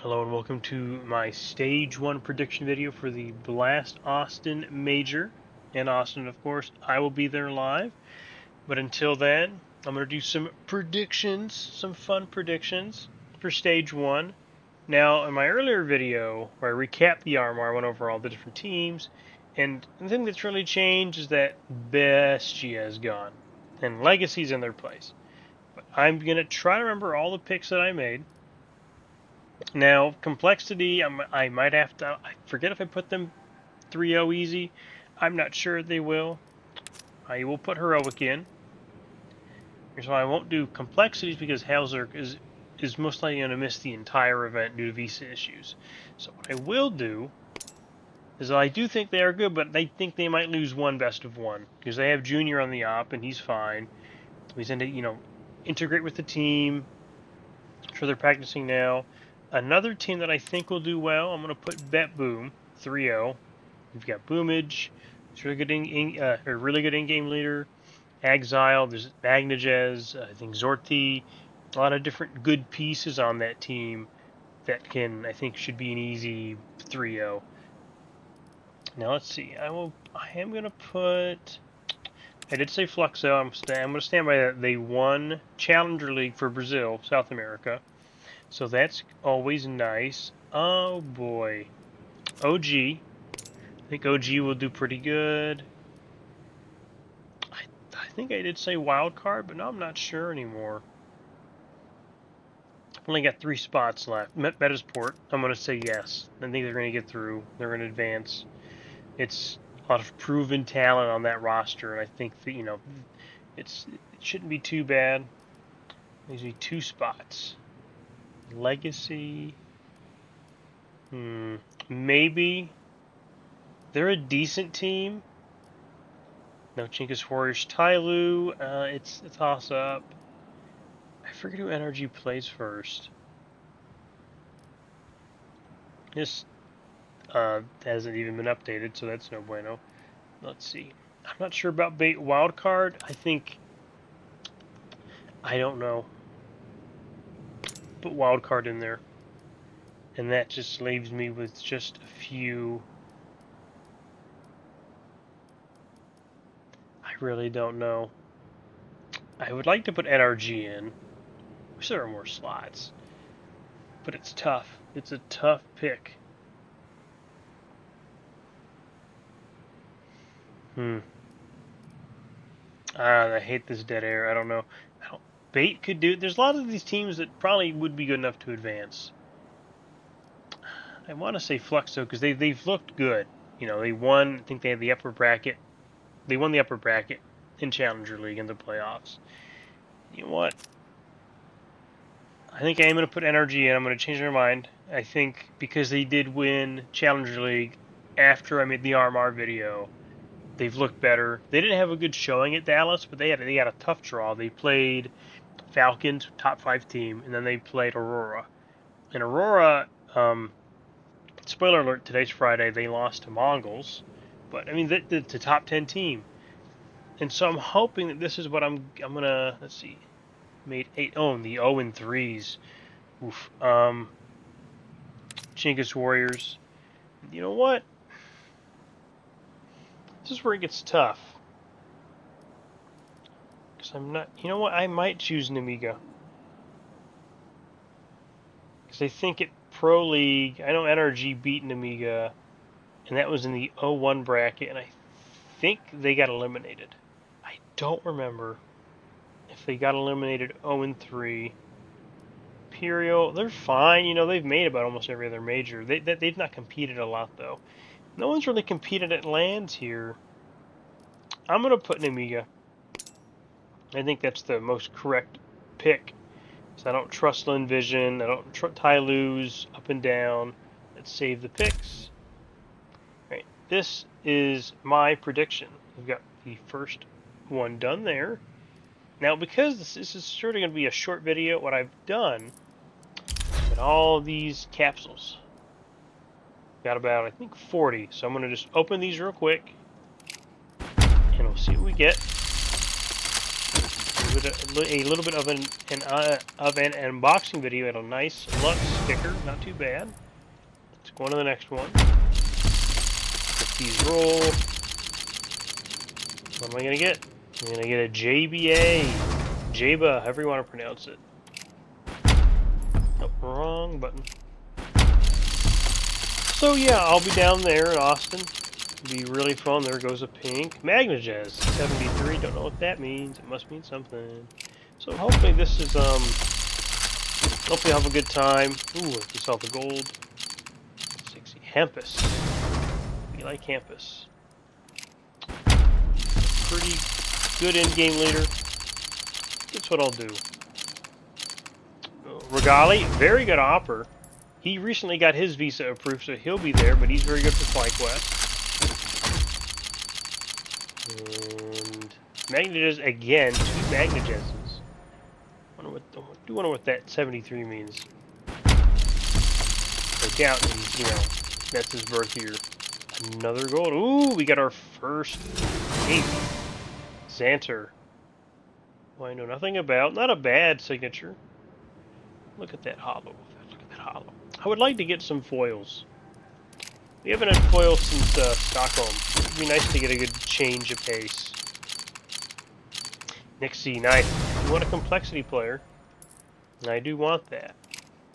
Hello and welcome to my Stage 1 prediction video for the Blast Austin Major. In Austin, of course, I will be there live. But until then, I'm going to do some predictions, some fun predictions for Stage 1. Now, in my earlier video, where I recapped the RMR, I went over all the different teams, and the thing that's really changed is that Bestia is gone, and Legacy's in their place. But I'm going to try to remember all the picks that I made. Now, complexity, I might have to, I forget if I put them 3-0 easy. I'm not sure they will. I will put heroic in. So I won't do complexities because Halzerk is most likely going to miss the entire event due to visa issues. So what I will do is I do think they are good, but I think they might lose one best of one because they have Junior on the op and he's fine. He's going to, integrate with the team. I'm sure they're practicing now. Another team that I think will do well, I'm going to put Bet Boom 3-0. We've got Boomage, it's really good really good in-game leader. Exile, there's Magnagez, I think Zorti, a lot of different good pieces on that team that I think should be an easy 3-0. Now let's see. I am going to put. I did say Fluxo. I'm going to stand by that. They won Challenger League for Brazil, South America. So that's always nice. Oh boy. OG. I think OG will do pretty good. I think I did say wild card, but no, I'm not sure anymore. I've only got 3 spots left. Metasport, I'm going to say yes. I think they're going to get through. They're going to advance. It's a lot of proven talent on that roster, and I think that, it shouldn't be too bad. There's 2 spots. Legacy, maybe. They're a decent team. No Chinkas Warriors. Tyloo, it's a toss-up. I forget who NRG plays first. This hasn't even been updated, so that's no bueno. Let's see. I'm not sure about bait wildcard. I don't know. Put wildcard in there. And that just leaves me with just a few. I really don't know. I would like to put NRG in. Wish there were more slots. But it's tough. It's a tough pick. I hate this dead air. I don't know. Bait could do. There's a lot of these teams that probably would be good enough to advance. I want to say Fluxo because they've looked good. They won. I think they had the upper bracket. They won the upper bracket in Challenger League in the playoffs. You know what? I think I am going to put NRG in. I'm going to change my mind. I think because they did win Challenger League after I made the RMR video, they've looked better. They didn't have a good showing at Dallas, but they had a tough draw. They played Falcons, top 5 team, and then they played Aurora. And Aurora, spoiler alert, today's Friday, they lost to Mongols. But, I mean, the top 10 team. And so I'm hoping that this is what I'm going to, let's see, made 8, the 0-3s. Oof. Chinkas Warriors. You know what? This is where it gets tough. Because I'm not... You know what? I might choose Namiga. Because I think at Pro League, I know NRG beat Namiga, and that was in the 0-1 bracket, and I think they got eliminated. I don't remember if they got eliminated 0-3. Imperial, they're fine. They've made about almost every other major. They've not competed a lot, though. No one's really competed at LANs here. I'm going to put Namiga. I think that's the most correct pick. So I don't trust Lin Vision. I don't trust Tyloo's up and down. Let's save the picks. Alright, this is my prediction. We've got the first one done there. Now, because this is sort of going to be a short video, what I've done is all these capsules. Got about, I think, 40. So I'm going to just open these real quick. And we'll see what we get. little bit of an unboxing video and a nice luck sticker. Not too bad. Let's go on to the next one. Let these roll. What am I gonna get? I'm gonna get a JBA, Jaba, however you want to pronounce it. Oh, wrong button. So yeah, I'll be down there in Austin. It'll be really fun. There goes a pink Magnajez 73. Don't know what that means. It must mean something. So hopefully this is hopefully I'll have a good time. Ooh, we saw the gold. 60 Hampus. We like Hampus. Pretty good in-game leader. That's what I'll do. Regali, very good opper. He recently got his visa approved, so he'll be there, but he's very good for FlyQuest. And Magnajez again, 2 Magnajezes. I do wonder what that 73 means. I doubt he's, that's his birth year. Another gold. Ooh, we got our first 8. Xanter. Who I know nothing about. Not a bad signature. Look at that hollow. Look at that hollow. I would like to get some foils. We haven't had foils since Stockholm. It would be nice to get a good change of pace. Nixie, nice. You want a complexity player? And I do want that.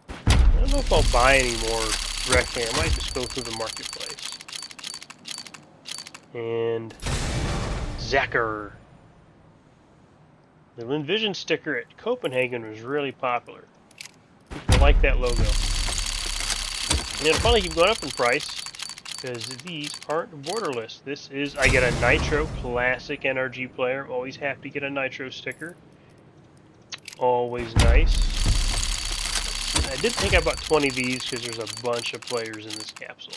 I don't know if I'll buy any more directly. I might just go through the marketplace. And Zacher. The Envision sticker at Copenhagen was really popular. People like that logo. And it'll probably keep going up in price because these aren't borderless. This is, I get a Nitro Classic NRG player. Always happy to get a Nitro sticker. Always nice. I did think I bought 20 of these because there's a bunch of players in this capsule.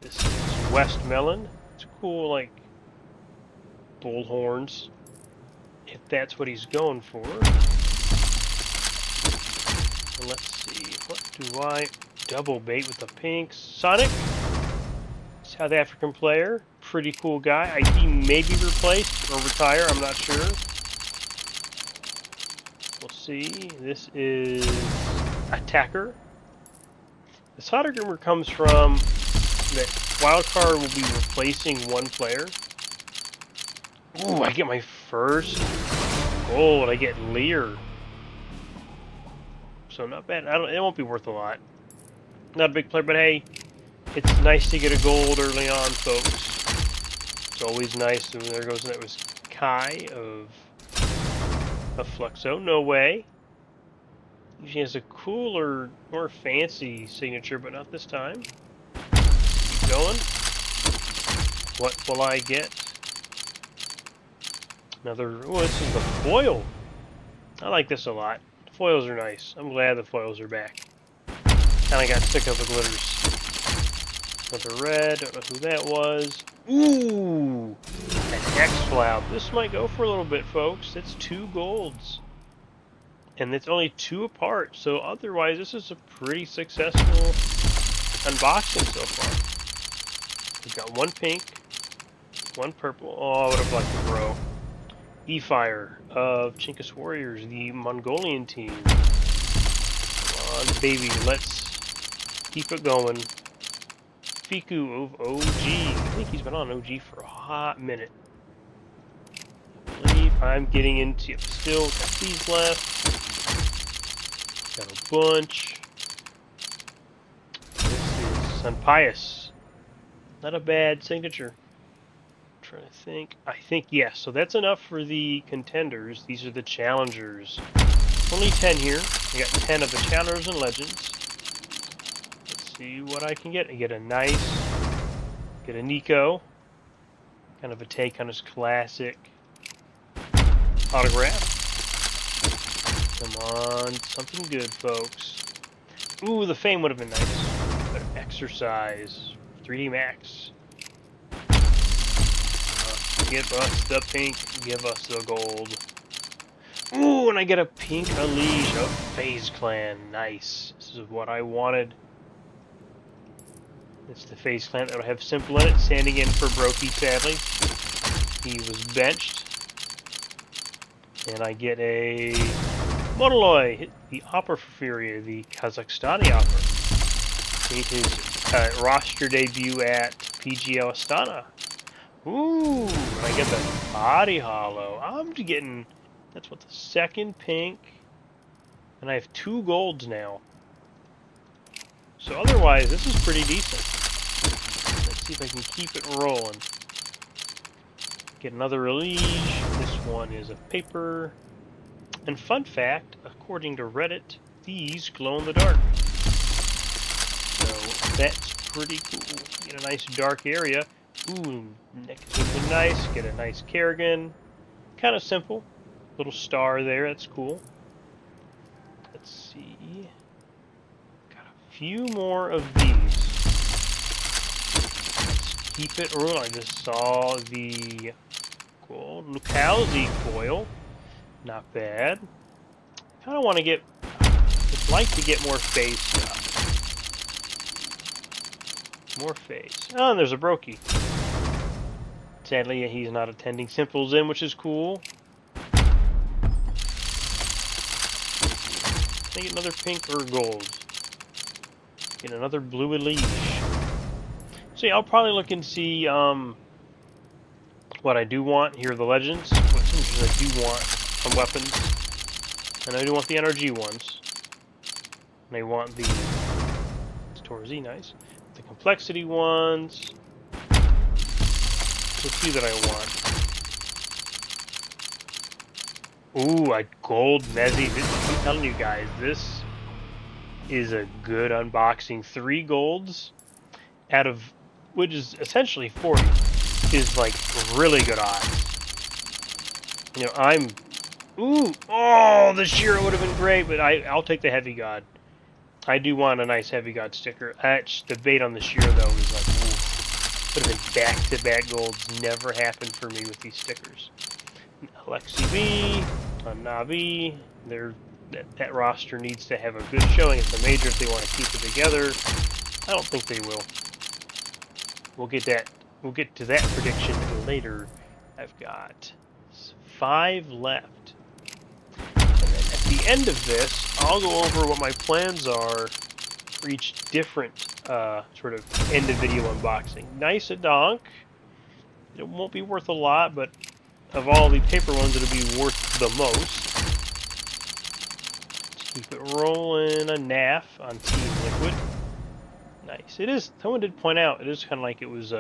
This is West Melon. It's cool, like bull horns. If that's what he's going for. And let's see, what do I double bait with the pinks? Sonic, South African player, pretty cool guy. He may be replaced or retire, I'm not sure. We'll see. This is Attacker. The Sonic rumor comes from that Wildcard will be replacing one player. Ooh, I get my first gold. I get Lear. So not bad. It won't be worth a lot. Not a big player, but hey, it's nice to get a gold early on, folks. It's always nice. And there goes, that was Kai of Fluxo. No way. He has a cooler, more fancy signature, but not this time. Keep going. What will I get? Another. Oh, this is the foil. I like this a lot. The foils are nice. I'm glad the foils are back. Kinda got sick of the glitters. Another red. Don't know who that was. Ooh! An X-Flout. This might go for a little bit, folks. It's 2 golds. And it's only 2 apart. So otherwise, this is a pretty successful unboxing so far. We've got 1 pink, 1 purple. Oh, I would have liked the bro. E-Fire of Chinkas Warriors, the Mongolian team. Come on, baby, let's keep it going. Fiku of OG. I think he's been on OG for a hot minute. I believe I'm getting into it. Still got these left. Got a bunch. This is Sunpius. Not a bad signature. Trying to think. I think yes. So that's enough for the contenders. These are the challengers. Only 10 here. I got 10 of the challengers and legends. Let's see what I can get. I get a nice. Get a Nico. Kind of a take on his classic autograph. Come on, something good, folks. Ooh, the Fame would have been nice. But Exercise. 3D Max. Give us the pink, give us the gold. Ooh, and I get a pink Unleash of FaZe Clan. Nice. This is what I wanted. It's the FaZe Clan that'll have Simple in it, standing in for Brokey, sadly. He was benched. And I get a Modaloy, the Opera Furia, the Kazakhstani Opera. Made his roster debut at PGL Astana. Ooh, and I get the Body Hollow. I'm getting, that's what, the second pink. And I have 2 golds now. So otherwise, this is pretty decent. Let's see if I can keep it rolling. Get another release. This one is of paper. And fun fact, according to Reddit, these glow in the dark. So that's pretty cool. Get a nice dark area. Ooh, neck is looking nice. Get a nice Kerrigan. Kind of simple. Little star there, that's cool. Let's see. Got a few more of these. Let's keep it rolling. I just saw the gold Lucalzi foil. Not bad. Kind of want to get, I'd like to get more phase stuff. More phase. Oh, and there's a Brokey. Sadly, he's not attending Simples in, which is cool. Can I get another pink or gold? Get another blue Elise. So yeah, I'll probably look and see what I do want. Here are the legends. What things I do want from weapons. And I do want the NRG ones. And I want the Torzi, nice. The complexity ones. There's a few that I want. Ooh, a gold Mezzy. I'm telling you guys, this is a good unboxing. 3 golds out of, which is essentially 40, is like really good odds. You know, oh, the Shiro would have been great, but I'll take the Heavy God. I do want a nice Heavy God sticker. The bait on the Shiro, though, is like, ooh. Would have been back-to-back golds. Never happened for me with these stickers. Alexi B, Navi, that roster needs to have a good showing at the major if they want to keep it together. I don't think they will. We'll get to that prediction later. I've got 5 left. And then at the end of this, I'll go over what my plans are for each different sort of end of video unboxing. Nice a donk. It won't be worth a lot, but of all the paper ones, it'll be worth the most. Let's keep it rolling. A NAF on Team Liquid. Nice. It is. Someone did point out it is kind of like it was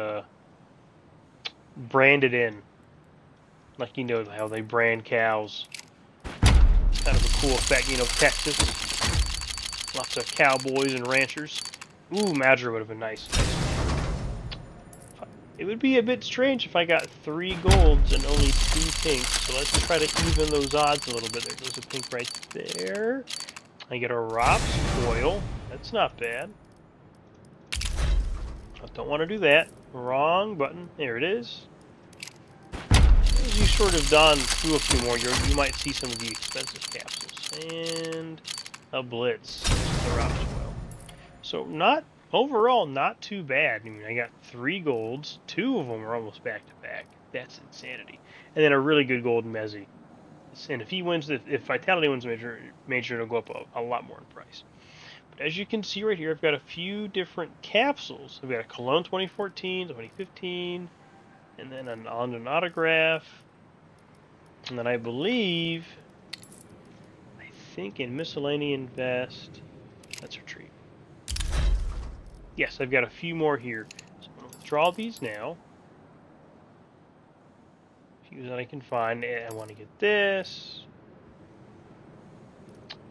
branded in, like you know how they brand cows. It's kind of a cool effect, you know, Texas. Lots of cowboys and ranchers. Ooh, Madra would have been nice. It would be a bit strange if I got 3 golds and only 2 pinks. So let's try to even those odds a little bit. There goes a pink right there. I get a Rops foil. That's not bad. I don't want to do that. Wrong button. There it is. As you sort of do a few more, you might see some of the expensive capsules. And a Blitz. The Rops foil. So overall, not too bad. I mean, I got 3 golds. 2 of them are almost back-to-back. That's insanity. And then a really good gold Mezzy. And if he wins, if Vitality wins major, it'll go up a lot more in price. But as you can see right here, I've got a few different capsules. I've got a Cologne 2014, 2015, and then an autograph. And then I think in Miscellaneous Vest, that's Retreat. Yes, I've got a few more here. So I'm going to withdraw these now. A few that I can find. I want to get this.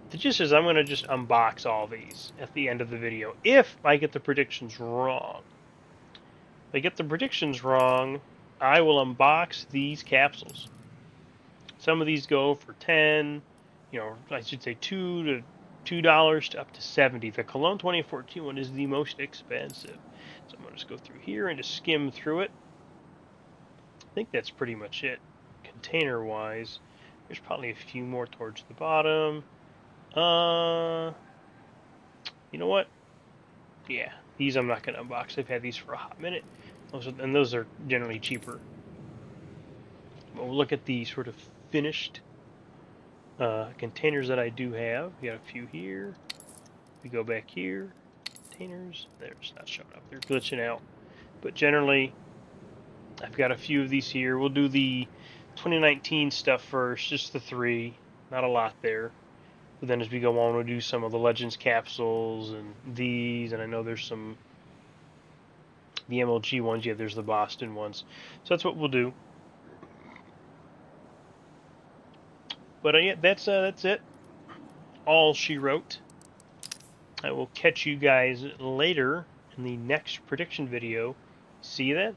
The gist is I'm going to just unbox all these at the end of the video. If I get the predictions wrong. If I get the predictions wrong, I will unbox these capsules. Some of these go for 10, you know, I should say $2 to up to 70. The Cologne 2014 one is the most expensive. So I'm going to just go through here and just skim through it. I think that's pretty much it. Container wise, there's probably a few more towards the bottom. You know what? Yeah, these I'm not going to unbox. I've had these for a hot minute. Those are generally cheaper. But we'll look at the sort of finished containers that I do have. We got a few here. We go back here. Containers. They're just not showing up. They're glitching out. But generally, I've got a few of these here. We'll do the 2019 stuff first, just the 3. Not a lot there. But then as we go on, we'll do some of the Legends capsules and these. And I know there's some the MLG ones. Yeah, there's the Boston ones. So that's what we'll do. But yeah, that's it. All she wrote. I will catch you guys later in the next prediction video. See you then.